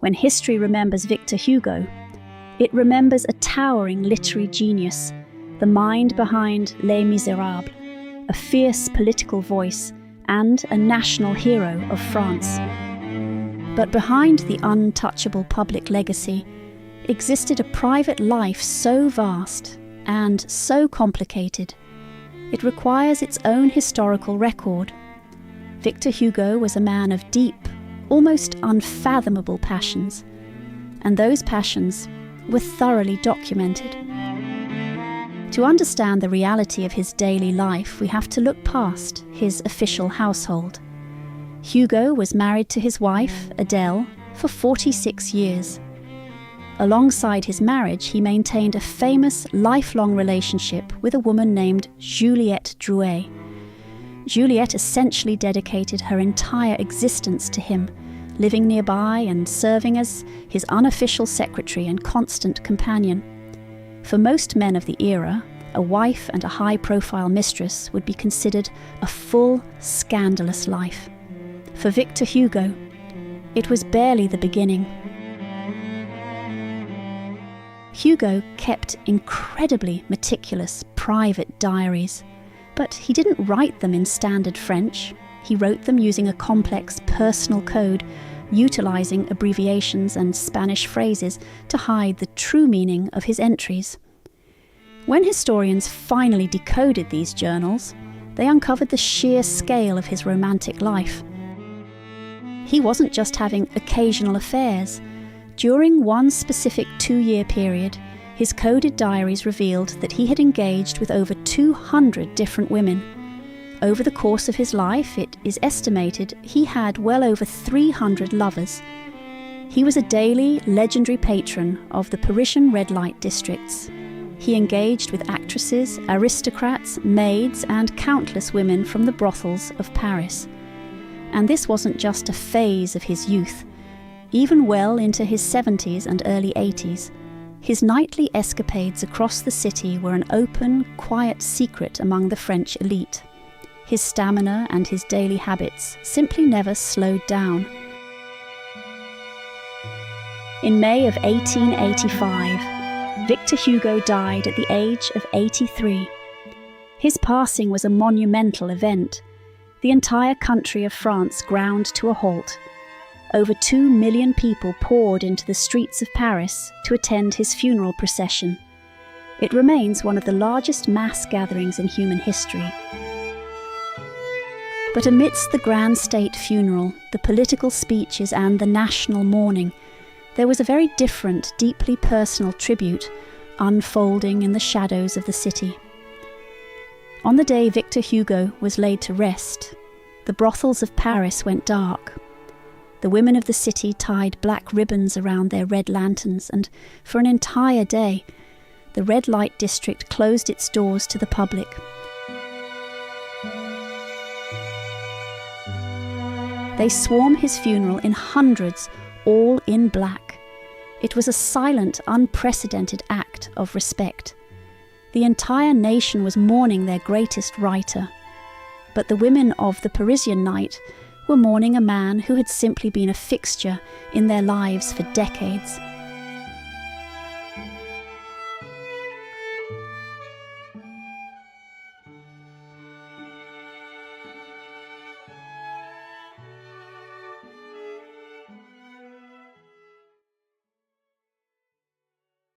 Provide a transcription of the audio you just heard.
When history remembers Victor Hugo, it remembers a towering literary genius, the mind behind Les Misérables, a fierce political voice and a national hero of France. But behind the untouchable public legacy existed a private life so vast and so complicated, it requires its own historical record. Victor Hugo was a man of deep, almost unfathomable passions, and those passions were thoroughly documented. To understand the reality of his daily life, we have to look past his official household. Hugo was married to his wife, Adele, for 46 years. Alongside his marriage, he maintained a famous lifelong relationship with a woman named Juliette Drouet. Juliette essentially dedicated her entire existence to him, living nearby and serving as his unofficial secretary and constant companion. For most men of the era, a wife and a high-profile mistress would be considered a full, scandalous life. For Victor Hugo, it was barely the beginning. Hugo kept incredibly meticulous, private diaries, but he didn't write them in standard French. He wrote them using a complex personal code, utilizing abbreviations and Spanish phrases to hide the true meaning of his entries. When historians finally decoded these journals, they uncovered the sheer scale of his romantic life. He wasn't just having occasional affairs. During one specific 2-year period, his coded diaries revealed that he had engaged with over 200 different women. Over the course of his life, it is estimated he had well over 300 lovers. He was a daily, legendary patron of the Parisian red light districts. He engaged with actresses, aristocrats, maids, and countless women from the brothels of Paris. And this wasn't just a phase of his youth. Even well into his 70s and early 80s, his nightly escapades across the city were an open, quiet secret among the French elite. His stamina and his daily habits simply never slowed down. In May of 1885, Victor Hugo died at the age of 83. His passing was a monumental event. The entire country of France ground to a halt. Over 2 million people poured into the streets of Paris to attend his funeral procession. It remains one of the largest mass gatherings in human history. But amidst the grand state funeral, the political speeches and the national mourning, there was a very different, deeply personal tribute unfolding in the shadows of the city. On the day Victor Hugo was laid to rest, the brothels of Paris went dark. The women of the city tied black ribbons around their red lanterns, and for an entire day, the red light district closed its doors to the public. They swarm his funeral in hundreds, all in black. It was a silent, unprecedented act of respect. The entire nation was mourning their greatest writer. But the women of the Parisian night were mourning a man who had simply been a fixture in their lives for decades.